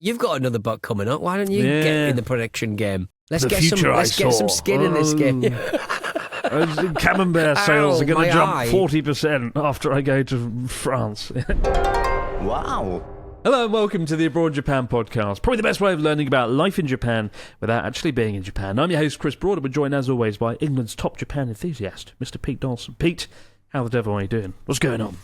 You've got another book coming up. Why don't you get in the prediction game? Let's get some skin in this game. Camembert sales are going to jump 40% after I go to France. Wow. Hello and welcome to the Abroad Japan podcast. Probably the best way of learning about life in Japan without actually being in Japan. I'm your host, Chris Broad, and we're joined as always by England's top Japan enthusiast, Mr. Pete Dawson. Pete, how the devil are you doing? What's going on?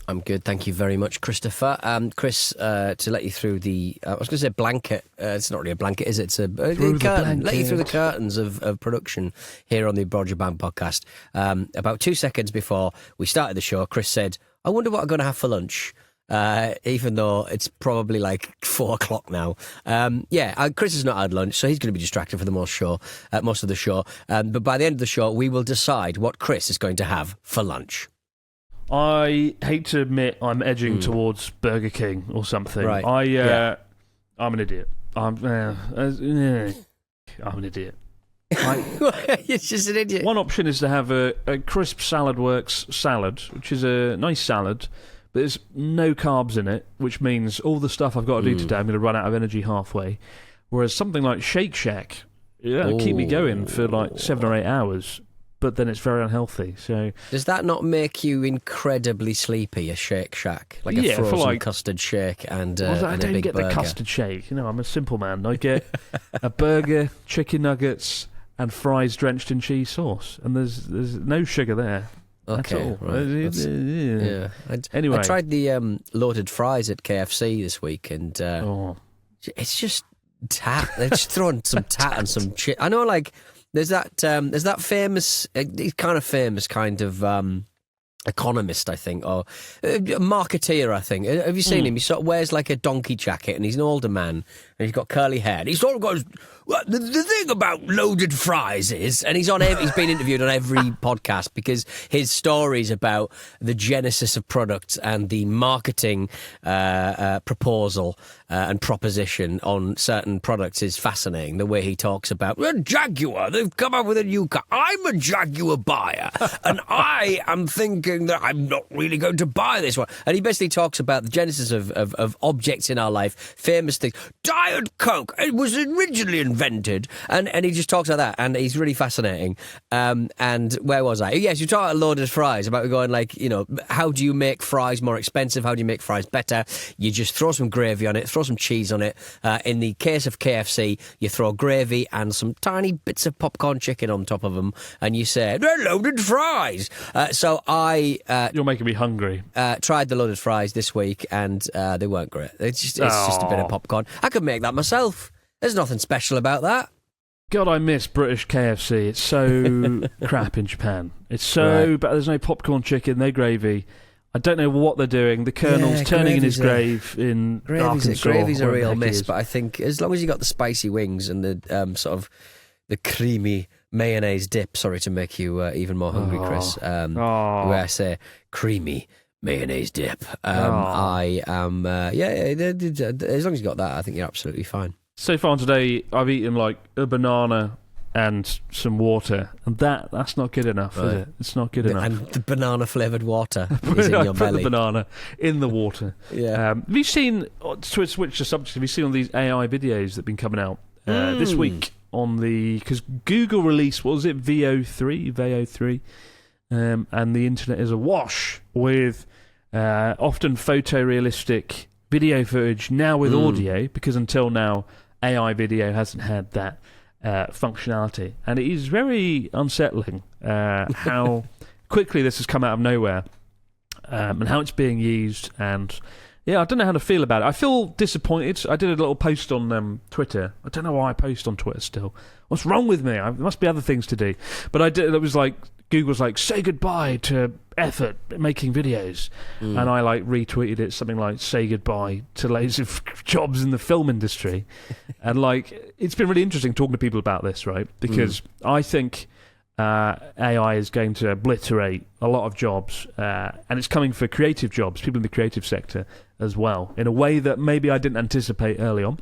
I'm good, thank you very much, Christopher. Chris, to let you through the... I was going to say blanket. It's not really a blanket, is it? It's a curtain. Let you through the curtains of production here on the Abroad Japan podcast. About 2 seconds before we started the show, Chris said, I wonder what I'm going to have for lunch. Even though it's probably like 4 o'clock now. Chris has not had lunch, so he's going to be distracted for the most of the show. But by the end of the show, we will decide what Chris is going to have for lunch. I hate to admit I'm edging towards Burger King or something. Right. I'm an idiot. I'm an idiot. You're just an idiot. One option is to have a crisp salad works salad, which is a nice salad, but there's no carbs in it, which means all the stuff I've got to do today, I'm going to run out of energy halfway. Whereas something like Shake Shack, keep me going for like 7 or 8 hours, but then it's very unhealthy. So does that not make you incredibly sleepy, a Shake Shack? Like a frozen custard shake and a big burger? I don't get the custard shake. You know, I'm a simple man. I get a burger, chicken nuggets, and fries drenched in cheese sauce. And there's no sugar there. Okay, right. Anyway, I tried the loaded fries at KFC this week, and it's just tat. They're just throwing some tat and some chip. I know, like there's that famous, kind of economist, I think, or marketeer, I think. Have you seen him? He sort of wears like a donkey jacket, and he's an older man, and he's got curly hair. And he sort of goes, well, the thing about loaded fries is, and he's been interviewed on every podcast because his stories about the genesis of products and the marketing proposal and proposition on certain products is fascinating. The way he talks about Jaguar, they've come up with a new car. I'm a Jaguar buyer, and I am thinking that I'm not really going to buy this one. And he basically talks about the genesis of objects in our life, famous things. Diet Coke, it was originally invented, and he just talks like that, and he's really fascinating. And where was I? Yes, you talk about loaded fries, about going like, you know, how do you make fries more expensive? How do you make fries better? You just throw some gravy on it, throw some cheese on it. In the case of KFC, you throw gravy and some tiny bits of popcorn chicken on top of them, and you say, they're loaded fries. You're making me hungry. Tried the loaded fries this week, and they weren't great. It's just a bit of popcorn. I could make that myself. There's nothing special about that. God, I miss British KFC. It's so crap in Japan. It's so bad. There's no popcorn chicken, no gravy. I don't know what they're doing. The Colonel's turning in his grave in Arkansas. Gravy's a real miss, but I think as long as you got the spicy wings and the sort of the creamy mayonnaise dip, sorry to make you even more hungry, Chris, where I say creamy mayonnaise dip. I am, as long as you got that, I think you're absolutely fine. So far today, I've eaten like a banana and some water, and that's not good enough, is it? It's not good enough. And the banana-flavoured water is in your belly. The banana in the water. Yeah. Have you seen, to switch the subject, have you seen all these AI videos that have been coming out this week because Google released, what was it, VO3, and the internet is awash with often photorealistic video footage now with audio, because until now AI video hasn't had that functionality, and it is very unsettling how quickly this has come out of nowhere, and how it's being used. And I don't know how to feel about it. I feel disappointed. I did a little post on Twitter. I don't know why I post on Twitter still. What's wrong with me? There must be other things to do. But I did. It was like Google's like, say goodbye to effort making videos, and I like retweeted it, something like, say goodbye to loads of jobs in the film industry. And like, it's been really interesting talking to people about this, right? Because I think AI is going to obliterate a lot of jobs, and it's coming for creative jobs, people in the creative sector as well, in a way that maybe I didn't anticipate early on.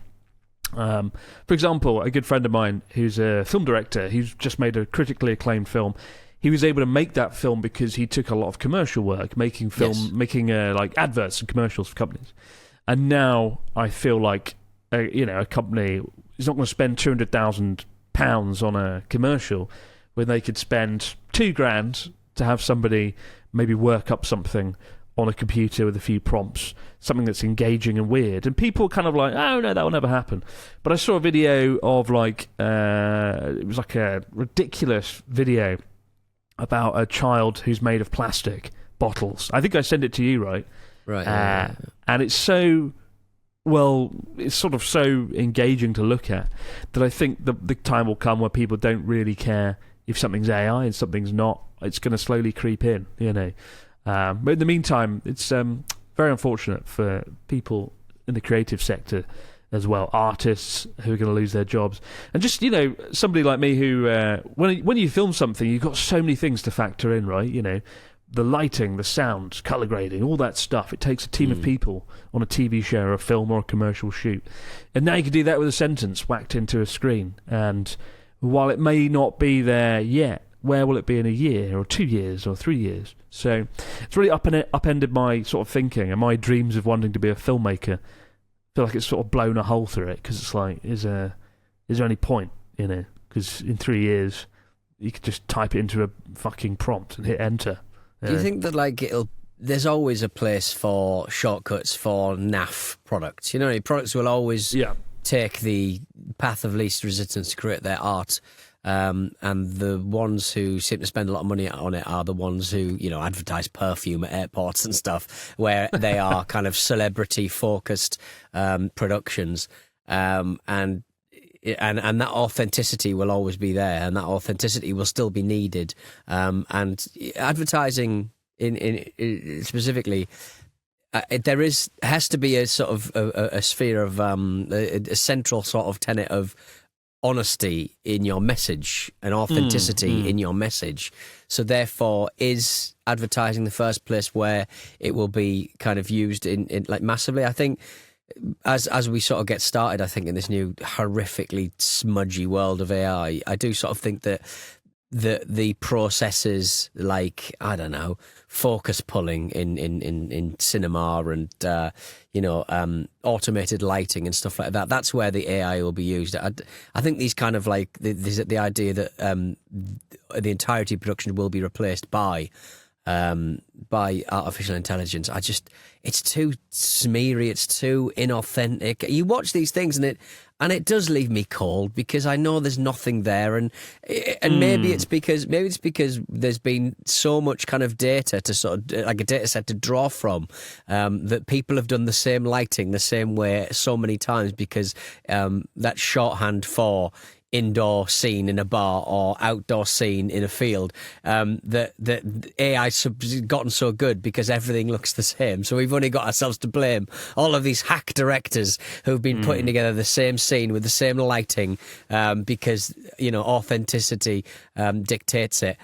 For example, a good friend of mine who's a film director, who's just made a critically acclaimed film. He was able to make that film because he took a lot of commercial work, making like adverts and commercials for companies. And now I feel like a company is not going to spend £200,000 on a commercial when they could spend $2,000 to have somebody maybe work up something on a computer with a few prompts, something that's engaging and weird. And people are kind of like, oh no, that will never happen. But I saw a video of it was like a ridiculous video about a child who's made of plastic bottles. I think I sent it to you, right? Right. Yeah. And it's so... Well, it's sort of so engaging to look at that I think the time will come where people don't really care if something's AI and something's not. It's going to slowly creep in, But in the meantime, it's very unfortunate for people in the creative sector as well, artists who are going to lose their jobs. And just, somebody like me who, when you film something, you've got so many things to factor in, right? The lighting, the sound, colour grading, all that stuff. It takes a team of people on a TV show or a film or a commercial shoot. And now you can do that with a sentence whacked into a screen. And while it may not be there yet, where will it be in a year or 2 years or 3 years? So it's really upended my sort of thinking and my dreams of wanting to be a filmmaker. I feel like it's sort of blown a hole through it, because it's like, is there any point, Because in 3 years, you could just type it into a fucking prompt and hit enter. Do you think that there's always a place for shortcuts for naff products? Products will always take the path of least resistance to create their art, and the ones who seem to spend a lot of money on it are the ones who advertise perfume at airports and stuff, where they are kind of celebrity focused productions, and that authenticity will always be there, and that authenticity will still be needed. And advertising, in specifically, has to be a sort of a sphere of a central sort of tenet of honesty in your message and authenticity in your message. So therefore, is advertising the first place where it will be kind of used in like massively? I think. As we sort of get started, I think, in this new horrifically smudgy world of AI, I do sort of think that the processes like, I don't know, focus pulling in cinema and automated lighting and stuff like that, that's where the AI will be used. I think these kind of like the idea that the entirety of production will be replaced by artificial intelligence. It's too smeary, it's too inauthentic. You watch these things and it does leave me cold, because I know there's nothing there, and maybe it's because there's been so much kind of data to sort of like a data set to draw from, that people have done the same lighting the same way so many times, because that shorthand for indoor scene in a bar or outdoor scene in a field, that AI's gotten so good because everything looks the same. So we've only got ourselves to blame. All of these hack directors who've been putting together the same scene with the same lighting, because authenticity dictates it.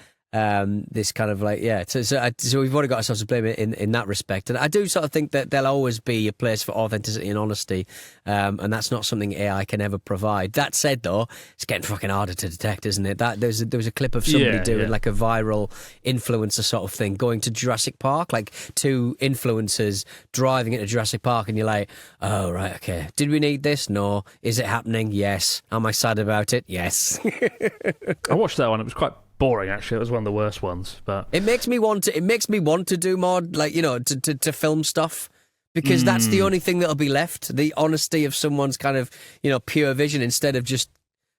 This kind of like, so we've already got ourselves to blame in that respect. And I do sort of think that there'll always be a place for authenticity and honesty, and that's not something AI can ever provide. That said, though, it's getting fucking harder to detect, isn't it? There was a clip of somebody doing like a viral influencer sort of thing, going to Jurassic Park, like 2 influencers driving into Jurassic Park, and you're like, oh, right, okay. Did we need this? No. Is it happening? Yes. Am I sad about it? Yes. I watched that one. It was quite boring, actually. It was one of the worst ones, but it makes me want to do more, like, to film stuff, because that's the only thing that'll be left, the honesty of someone's kind of pure vision, instead of just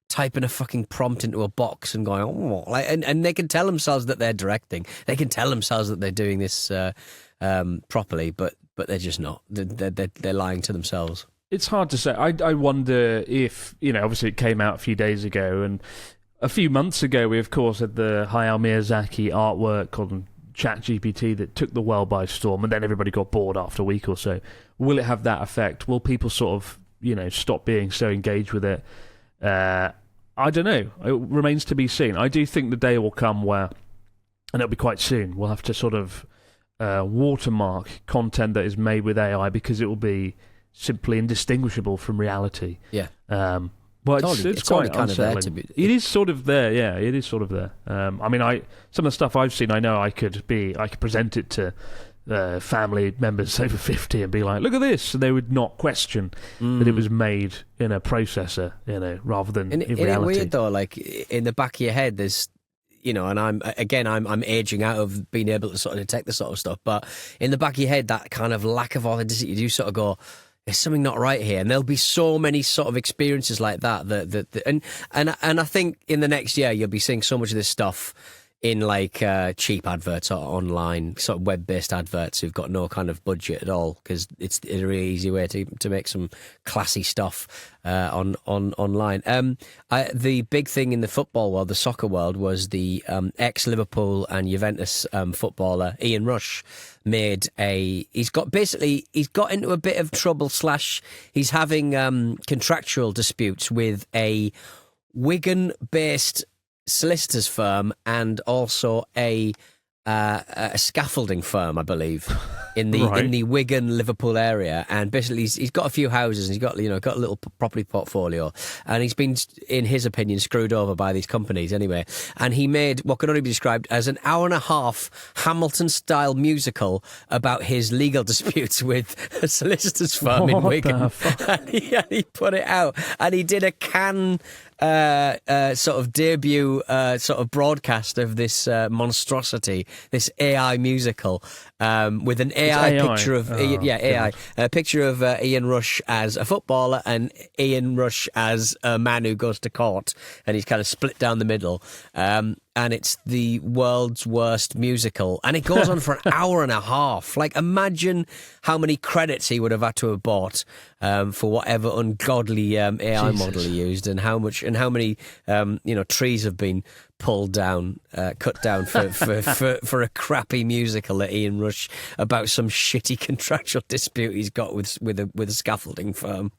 typing a fucking prompt into a box and going and they can tell themselves that they're directing, they can tell themselves that they're doing this properly, but they're just not. They're lying to themselves. It's hard to say. I wonder if, obviously it came out a few days ago, and a few months ago, we, of course, had the Hayao Miyazaki artwork on ChatGPT that took the world by storm, and then everybody got bored after a week or so. Will it have that effect? Will people sort of, stop being so engaged with it? I don't know. It remains to be seen. I do think the day will come where, and it'll be quite soon, we'll have to sort of watermark content that is made with AI, because it will be simply indistinguishable from reality. Yeah. Well, it's quite kind of there unsettling. to be. It is sort of there, yeah. It is sort of there. I mean, some of the stuff I've seen, I know I could present it to family members over 50 and be like, look at this, and they would not question that it was made in a processor, rather than in reality. Isn't it weird though? Like in the back of your head, there's, and I'm aging out of being able to sort of detect this sort of stuff. But in the back of your head, that kind of lack of authenticity, you do sort of go, there's something not right here. And there'll be so many sort of experiences like that. And I think in the next year, you'll be seeing so much of this stuff in like cheap adverts or online sort of web-based adverts who've got no kind of budget at all, because it's a really easy way to make some classy stuff online. The big thing in the football world, the soccer world, was the ex-Liverpool and Juventus footballer Ian Rush he's got into a bit of trouble / he's having contractual disputes with a Wigan-based solicitors firm and also a scaffolding firm, I believe, in the Wigan Liverpool area. And basically, he's got a few houses, and he's got got a little property portfolio, and he's been, in his opinion, screwed over by these companies anyway. And he made what can only be described as an hour-and-a-half Hamilton-style musical about his legal disputes with a solicitors firm in Wigan. And he put it out, and he did a Cannes sort of debut sort of broadcast of this monstrosity, this AI musical, with an AI picture of AI, a picture of Ian Rush as a footballer and Ian Rush as a man who goes to court, and he's kind of split down the middle. And it's the world's worst musical, and it goes on for an hour and a half. Like, imagine how many credits he would have had to have bought for whatever ungodly AI model he used, and how many trees have been pulled down, cut down for a crappy musical that Ian Rush about some shitty contractual dispute he's got with a scaffolding firm.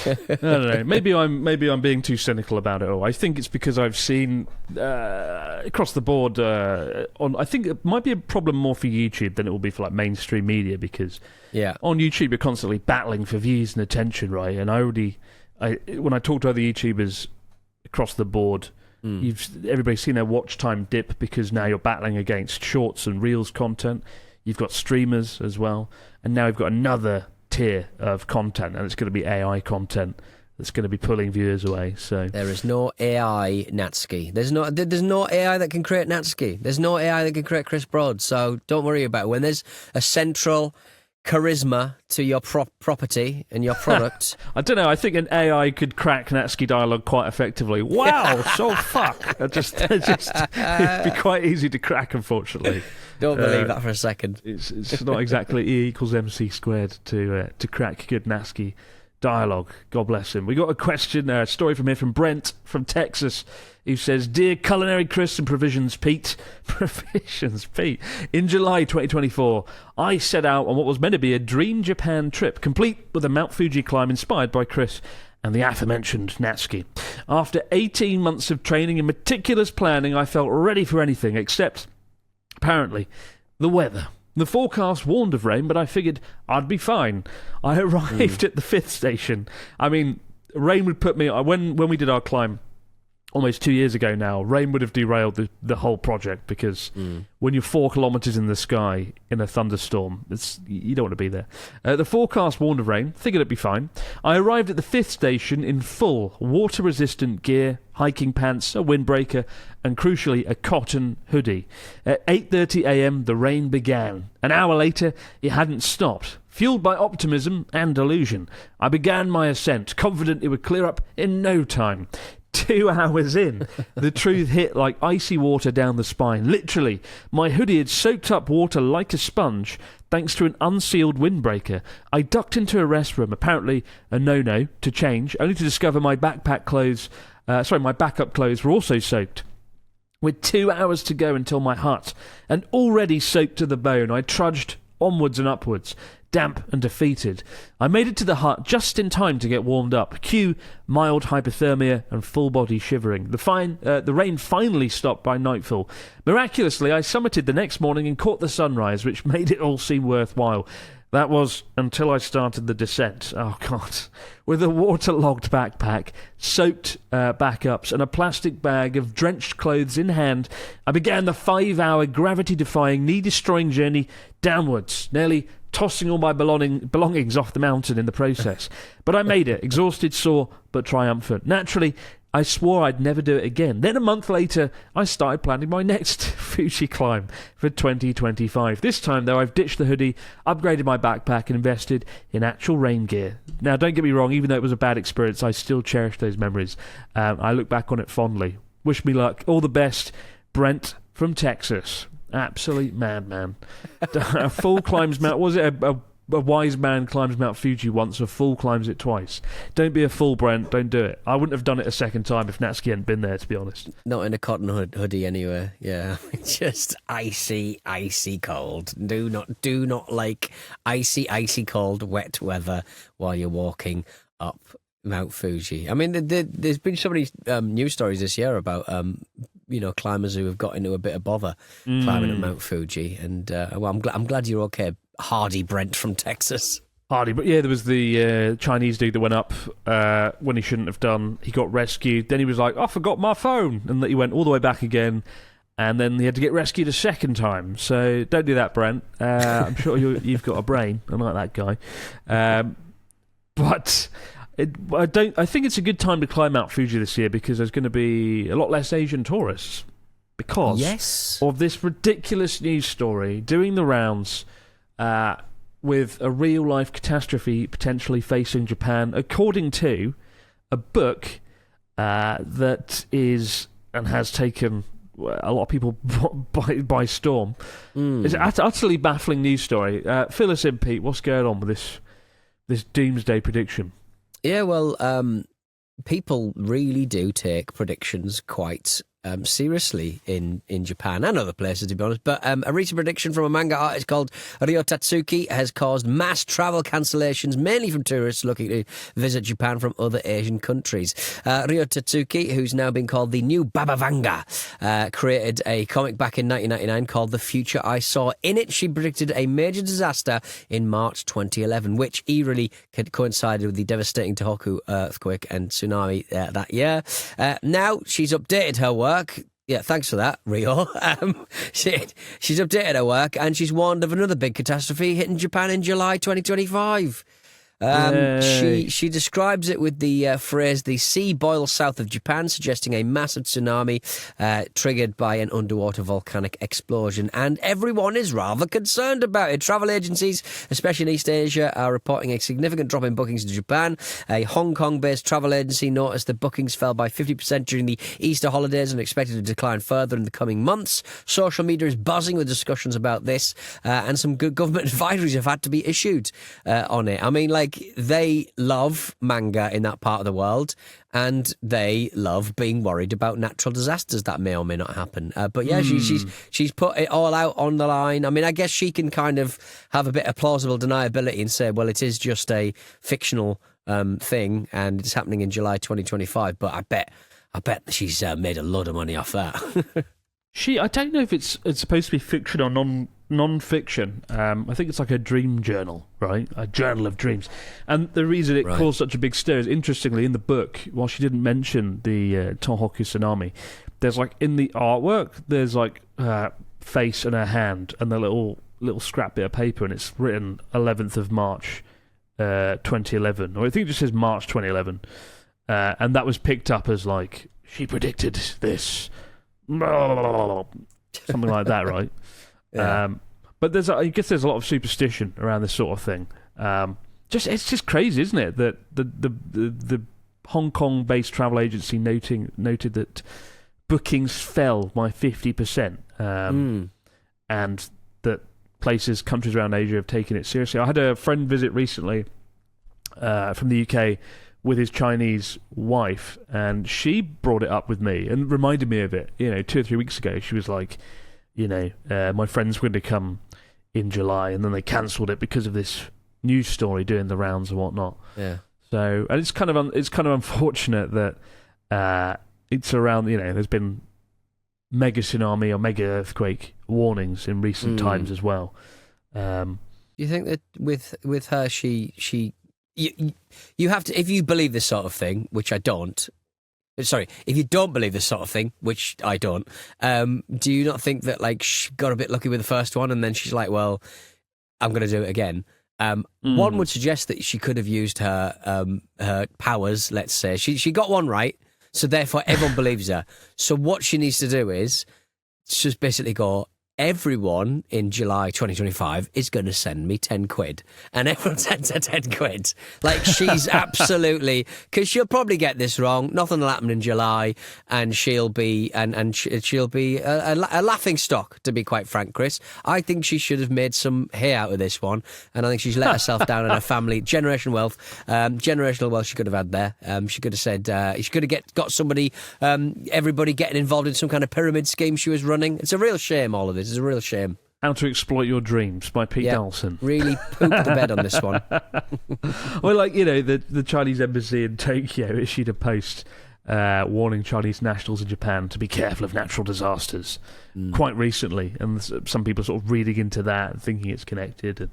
I don't know. Maybe I'm being too cynical about it all. I think it's because I've seen across the board. I think it might be a problem more for YouTube than it will be for like mainstream media, because on YouTube you're constantly battling for views and attention, right? And when I talk to other YouTubers across the board, everybody's seen their watch time dip because now you're battling against shorts and reels content. You've got streamers as well, and now you've got another tier of content, and it's going to be AI content that's going to be pulling viewers away. So there is no AI Natsuki. There's no AI that can create Natsuki. There's no AI that can create Chris Broad. So don't worry about it. When there's a central charisma to your property and your product. I don't know. I think an AI could crack Natsuki dialogue quite effectively. Wow, so fuck. It'd be quite easy to crack, unfortunately. Don't believe that for a second. It's not exactly E equals MC squared to crack good Natsuki dialogue. God bless him. We got a question, a story from here from Brent from Texas, who says, "Dear Culinary Chris and Provisions Pete, in July 2024, I set out on what was meant to be a dream Japan trip, complete with a Mount Fuji climb inspired by Chris and the aforementioned Natsuki. After 18 months of training and meticulous planning, I felt ready for anything except, apparently, the weather. The forecast warned of rain, but I figured I'd be fine. I arrived at the 5th station. I mean, rain would put me... When we did our climb almost 2 years ago now, rain would have derailed the whole project, because when you're 4 kilometres in the sky in a thunderstorm, you don't want to be there. The forecast warned of rain. Figured it'd be fine. I arrived at the 5th station in full water-resistant gear, hiking pants, a windbreaker, and crucially, a cotton hoodie. At 8:30 a.m, the rain began. An hour later, it hadn't stopped. Fueled by optimism and delusion, I began my ascent, confident it would clear up in no time. 2 hours in, the truth hit like icy water down the spine. Literally, my hoodie had soaked up water like a sponge, thanks to an unsealed windbreaker. I ducked into a restroom, apparently a no-no, to change, only to discover my backup clothes were also soaked. With 2 hours to go until my hut, and already soaked to the bone, I trudged onwards and upwards, damp and defeated. I made it to the hut just in time to get warmed up. Cue mild hypothermia and full body shivering. The rain finally stopped by nightfall. Miraculously, I summited the next morning and caught the sunrise, which made it all seem worthwhile. That was until I started the descent. Oh, God. With a waterlogged backpack, soaked backups, and a plastic bag of drenched clothes in hand, I began the 5-hour gravity-defying, knee-destroying journey downwards, nearly tossing all my belongings off the mountain in the process. But I made it, exhausted, sore, but triumphant. Naturally, I swore I'd never do it again. Then a month later, I started planning my next Fuji climb for 2025. This time, though, I've ditched the hoodie, upgraded my backpack, and invested in actual rain gear. Now, don't get me wrong, even though it was a bad experience, I still cherish those memories. I look back on it fondly. Wish me luck. All the best. Brent from Texas. Absolute madman. A fool climbs Mount... Was it a wise man climbs Mount Fuji once, a fool climbs it twice. Don't be a fool, Brent. Don't do it. I wouldn't have done it a second time if Natsuki hadn't been there, to be honest. Not in a cotton hoodie anyway. Yeah, just icy cold. Do not like icy cold, wet weather while you're walking up Mount Fuji. I mean, there's been so many news stories this year about climbers who have got into a bit of bother climbing at Mount Fuji, and I'm glad you're okay, Hardy Brent from Texas. Hardy, but yeah, there was the Chinese dude that went up when he shouldn't have done. He got rescued. Then he was like, I forgot my phone. And he went all the way back again. And then he had to get rescued a second time. So don't do that, Brent. I'm sure you've got a brain. I like that guy. But I think it's a good time to climb Mount Fuji this year because there's going to be a lot less Asian tourists. Because of this ridiculous news story doing the rounds... with a real-life catastrophe potentially facing Japan, according to a book that is and has taken a lot of people by storm. It's an utterly baffling news story. Fill us in, Pete. What's going on with this doomsday prediction? Yeah, well, people really do take predictions quite seriously in Japan and other places, to be honest. But a recent prediction from a manga artist called Ryo Tatsuki has caused mass travel cancellations, mainly from tourists looking to visit Japan from other Asian countries. Ryo Tatsuki, who's now been called the new Baba Vanga, created a comic back in 1999 called The Future I Saw. In it, she predicted a major disaster in March 2011, which eerily coincided with the devastating Tohoku earthquake and tsunami that year. Now she's updated her work. Yeah, thanks for that, Rio. She's updated her work and she's warned of another big catastrophe hitting Japan in July 2025. She describes it with the phrase, the sea boils south of Japan, suggesting a massive tsunami triggered by an underwater volcanic explosion. And everyone is rather concerned about it. Travel agencies, especially in East Asia, are reporting a significant drop in bookings to Japan. A Hong Kong-based travel agency noticed that bookings fell by 50% during the Easter holidays and expected to decline further in the coming months. Social media is buzzing with discussions about this, and some good government advisories have had to be issued on it. I mean, they love manga in that part of the world, and they love being worried about natural disasters that may or may not happen. But yeah, she's put it all out on the line. I mean, I guess she can kind of have a bit of plausible deniability and say, well, it is just a fictional thing, and it's happening in July 2025. But I bet she's made a lot of money off that. I don't know if it's supposed to be fiction or non-fiction. I think it's like a dream journal, right? A journal of dreams. And the reason it caused such a big stir is, interestingly, in the book, while she didn't mention the Tohoku tsunami, there's in the artwork, there's her face and her hand and the little scrap bit of paper, and it's written 11th of March 2011, or I think it just says March 2011, and that was picked up as she predicted this, something like that, right? Yeah. But I guess there's a lot of superstition around this sort of thing. It's just crazy, isn't it? That the Hong Kong-based travel agency noted that bookings fell by 50%, and that countries around Asia have taken it seriously. I had a friend visit recently from the UK with his Chinese wife, and she brought it up with me and reminded me of it. 2 or 3 weeks ago, she was like, my friends were going to come in July, and then they cancelled it because of this news story doing the rounds and whatnot. Yeah. So, and it's kind of unfortunate that it's around. There's been mega tsunami or mega earthquake warnings in recent times as well. Do you think that with her, you have to, if you believe this sort of thing, which I don't. Sorry, if you don't believe this sort of thing, which I don't, do you not think that like she got a bit lucky with the first one and then she's like, well, I'm going to do it again? One would suggest that she could have used her powers. Let's say she got one right, so therefore everyone believes her. So what she needs to do is just basically go, everyone in July 2025 is going to send me 10 quid. And everyone sends her 10 quid. Like, she's absolutely... Because she'll probably get this wrong. Nothing will happen in July. And she'll be she'll be a laughing stock, to be quite frank, Chris. I think she should have made some hay out of this one. And I think she's let herself down in her family. Generational wealth she could have had there. She could have said... she could have got somebody... everybody getting involved in some kind of pyramid scheme she was running. It's a real shame, all of this. It's a real shame. How to Exploit Your Dreams by Pete Dawson. Really pooped the bed on this one. Well, like, you know, the Chinese embassy in Tokyo issued a post warning Chinese nationals in Japan to be careful of natural disasters quite recently, and some people sort of reading into that and thinking it's connected, and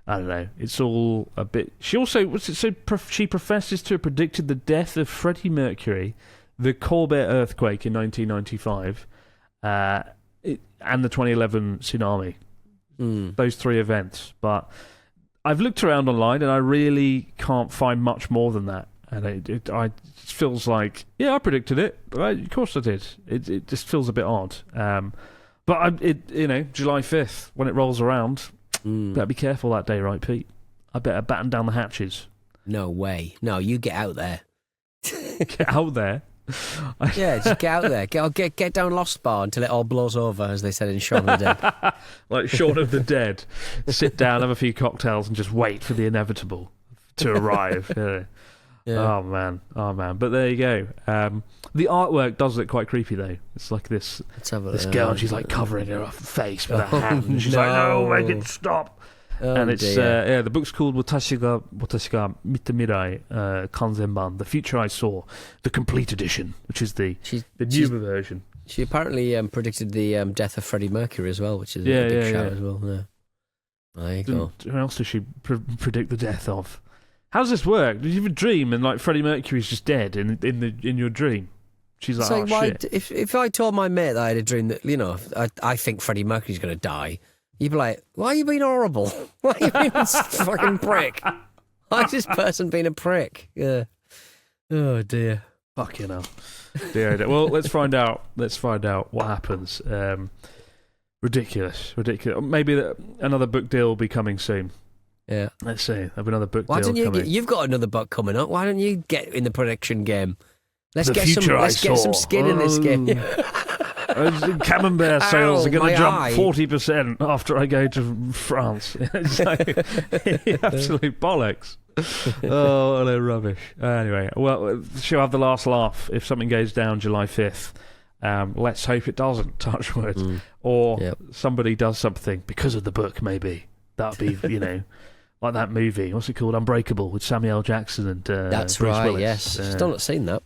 I don't know, it's all a bit... She also, she professes to have predicted the death of Freddie Mercury, the Colbert earthquake in 1995, and the 2011 tsunami. Those three events. But I've looked around online and I really can't find much more than that. And it feels like, yeah, I predicted it. Of course I did. It just feels a bit odd. But July 5th, when it rolls around, better be careful that day, right, Pete? I better batten down the hatches. No way. No, you get out there. Get out there? Yeah, just get out there. Get down Lost Bar until it all blows over, as they said in Shaun of the Dead. Like Shaun of the Dead. Sit down, have a few cocktails, and just wait for the inevitable to arrive. Yeah. Oh man. But there you go. The artwork does look quite creepy, though. It's like this girl, and she's like covering her face with her hand. And she's like, "No, make it stop." And it's the book's called Watashi ga Mita Mirai Kanzenban, The Future I Saw, the complete edition, which is the newer version. She apparently predicted the death of Freddie Mercury as well, which is a big shout as well. Yeah. There you go. Who else does she predict the death of? How does this work? Did you have a dream and like Freddie Mercury's just dead in your dream? She's like, shit. If I told my mate that I had a dream that, you know, I think Freddie Mercury's going to die, you'd be like, why are you being horrible? Why are you being a fucking prick? Why is this person being a prick? Yeah. Oh, dear. Fucking hell. Dear. Well, let's find out. Let's find out what happens. Ridiculous. Maybe another book deal will be coming soon. Yeah. Let's see. Have another book deal coming. You've got another book coming up. Why don't you get in the prediction game? Let's get some skin in this game. Camembert sales are going to jump 40% after I go to France. It's like absolute bollocks. Oh, they're rubbish. Anyway, well, she'll have the last laugh if something goes down July 5th. Let's hope it doesn't, touch wood. Or somebody does something because of the book, maybe. That'd be, you know, like that movie. What's it called? Unbreakable, with Samuel L. Jackson and That's Bruce right, Willis. yes. Still not seen that.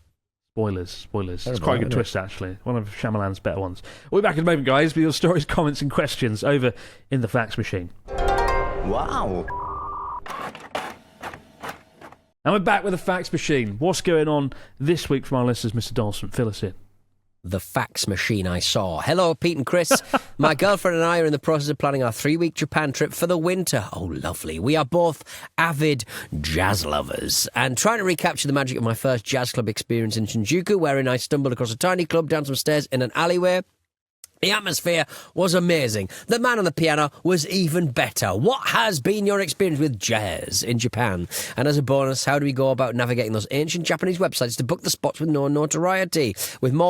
Spoilers. It's quite a good twist, actually. One of Shyamalan's better ones. We'll be back in a moment, guys, with your stories, comments and questions over in the fax machine. Wow. And we're back with the fax machine. What's going on this week from our listeners, Mr. Dawson? Fill us in. The fax machine I saw. Hello, Pete and Chris. My girlfriend and I are in the process of planning our 3-week Japan trip for the winter. Oh, lovely. We are both avid jazz lovers and trying to recapture the magic of my first jazz club experience in Shinjuku, wherein I stumbled across a tiny club down some stairs in an alleyway. The atmosphere was amazing. The man on the piano was even better. What has been your experience with jazz in Japan? And as a bonus, how do we go about navigating those ancient Japanese websites to book the spots with more notoriety? Javier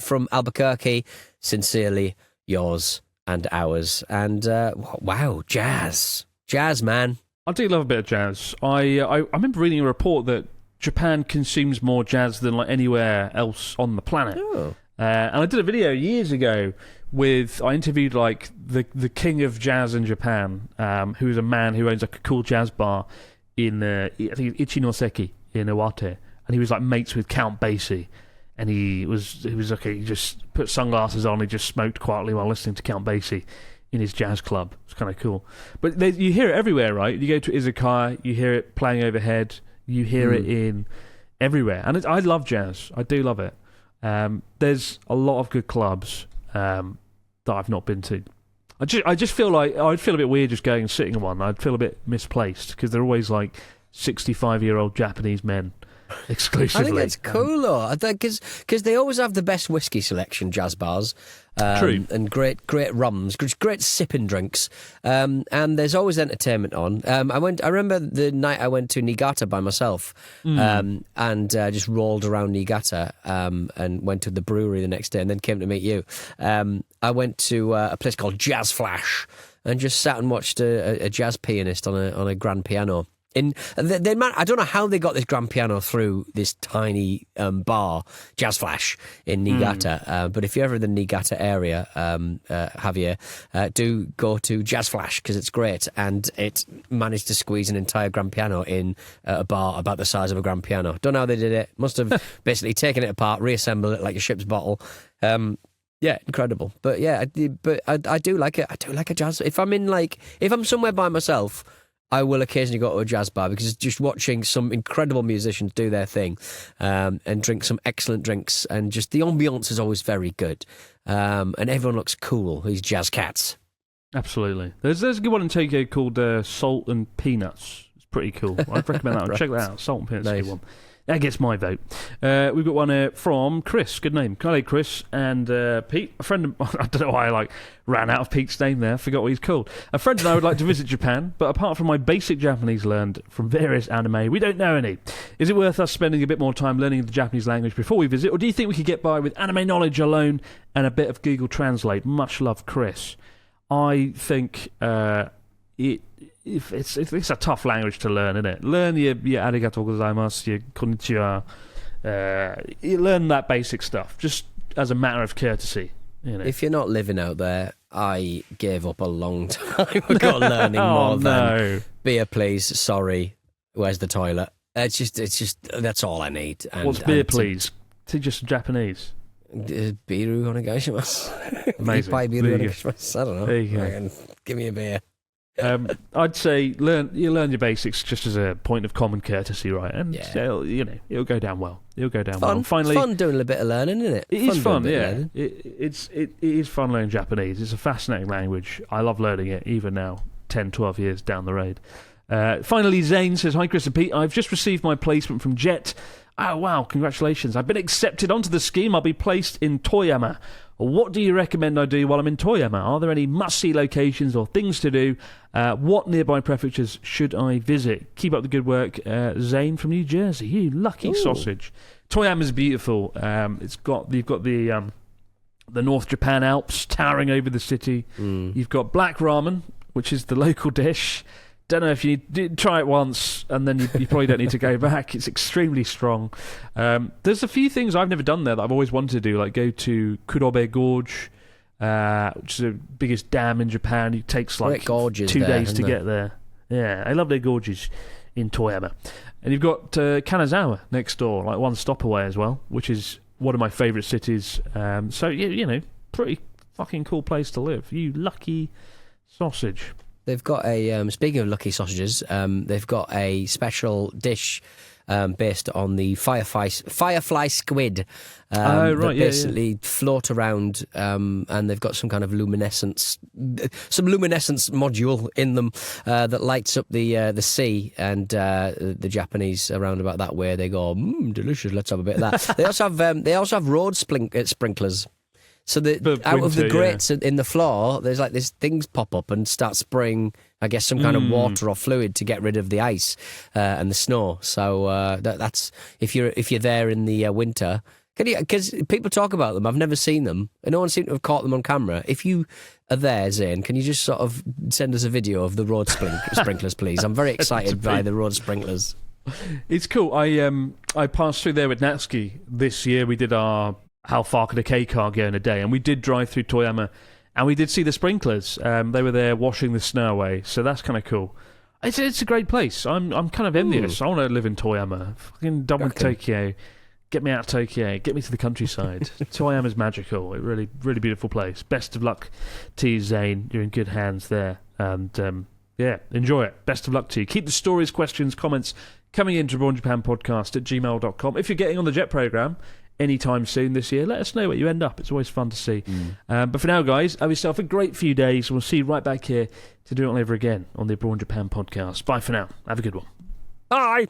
from Albuquerque, sincerely yours and ours. And wow, jazz, man. I do love a bit of jazz. I remember reading a report that Japan consumes more jazz than like anywhere else on the planet. Oh. And I did a video years ago I interviewed like the king of jazz in Japan, who is a man who owns like a cool jazz bar in I think Ichinoseki in Iwate, and he was like mates with Count Basie, and he was okay. He just put sunglasses on, he just smoked quietly while listening to Count Basie in his jazz club. It's kind of cool. But you hear it everywhere, right? You go to izakaya, you hear it playing overhead, you hear it in everywhere. And I love jazz. I do love it. There's a lot of good clubs that I've not been to. I just feel like I'd feel a bit weird just going and sitting in one. I'd feel a bit misplaced because they're always like 65-year-old Japanese men exclusively. I think it's cool though, because they always have the best whiskey selection, jazz bars. True. And great rums, great sipping drinks, and there's always entertainment on. I remember the night I went to Niigata by myself, and just rolled around Niigata, and went to the brewery the next day, and then came to meet you. I went to a place called Jazz Flash, and just sat and watched a jazz pianist on a grand piano. I don't know how they got this grand piano through this tiny bar, Jazz Flash, in Niigata. But if you're ever in the Niigata area, Javier, do go to Jazz Flash because it's great. And it managed to squeeze an entire grand piano in a bar about the size of a grand piano. Don't know how they did it. Must have basically taken it apart, reassembled it like a ship's bottle. Yeah, incredible. But yeah, I do like it. I do like a jazz. If I'm somewhere by myself, I will occasionally go to a jazz bar because just watching some incredible musicians do their thing, and drink some excellent drinks, and just the ambiance is always very good, and everyone looks cool. These jazz cats. Absolutely. There's a good one in Tokyo called Salt and Peanuts. It's pretty cool. I'd recommend that one. Right. Check that out. Salt and Peanuts is a Nice. good one. That gets my vote. We've got one from Chris. Good name. Hello, Chris. And Pete, a friend of I don't know why I ran out of Pete's name there. Forgot what he's called. A friend and I would like to visit Japan, but apart from my basic Japanese learned from various anime, we don't know any. Is it worth us spending a bit more time learning the Japanese language before we visit, or do you think we could get by with anime knowledge alone and a bit of Google Translate? Much love, Chris. I think it's a tough language to learn, isn't it? Learn your arigatou gozaimasu, your konnichiwa. You learn that basic stuff just as a matter of courtesy. You know. If you're not living out there, I gave up a long time ago learning more than beer, please. Sorry, where's the toilet? It's just that's all I need. What's beer, please? Teach us Japanese. Biru onegaishimasu. Amazing. Ipai biru onegaishimasu. I don't know. There you go. Give me a beer. I'd say learn your basics just as a point of common courtesy, right? And it'll go down well. It'll go down well. Finally, it's fun doing a bit of learning, isn't it? It is fun, yeah. It is fun learning Japanese. It's a fascinating language. I love learning it, even now, 10, 12 years down the road. Finally, Zane says, "Hi, Chris and Pete. I've just received my placement from Jet. Oh, wow, congratulations. I've been accepted onto the scheme. I'll be placed in Toyama. What do you recommend I do while I'm in Toyama? Are there any must-see locations or things to do? What nearby prefectures should I visit? Keep up the good work, Zane from New Jersey. You lucky sausage. Toyama's beautiful. You've got the North Japan Alps towering over the city. You've got black ramen, which is the local dish. Don't know if you did try it once, and then you probably don't need to go back. It's extremely strong. There's a few things I've never done there that I've always wanted to do, like go to Kurobe Gorge, which is the biggest dam in Japan. It takes like 2 days to get there. Yeah, I love their gorges in Toyama. And you've got Kanazawa next door, like one stop away as well, which is one of my favourite cities. So, pretty fucking cool place to live. You lucky sausage. They've got a, speaking of lucky sausages, they've got a special dish based on the firefly squid that basically float around, and they've got some kind of luminescence module in them that lights up the sea, and the Japanese around about that way, they go, delicious, let's have a bit of that. They also have road sprinklers. So out of the grates in the floor, there's like these things pop up and start spraying, I guess, some kind of water or fluid to get rid of the ice and the snow. So that's if you're there in the winter. Because people talk about them, I've never seen them, and no one seems to have caught them on camera. If you are there, Zane, can you just sort of send us a video of the road sprinklers, please? I'm very excited by the road sprinklers. It's cool. I passed through there with Natsuki this year. We did our how far could a K car go in a day, and we did drive through Toyama, and we did see the sprinklers. They were there washing the snow away, so that's kind of cool. It's a great place. I'm kind of envious. I want to live in Toyama. Fucking done with Tokyo. Get me out of Tokyo. Get me to the countryside. Toyama's magical. A really, really beautiful place. Best of luck to you, Zane. You're in good hands there. And enjoy it. Best of luck to you. Keep the stories, questions, comments coming into BrawnJapanPodcast@gmail.com. If you're getting on the Jet programme anytime soon this year, let us know where you end up. It's always fun to see. But for now, guys, have yourself a great few days. We'll see you right back here to do it all over again on the Abroad Japan Podcast. Bye for now. Have a good one. Bye.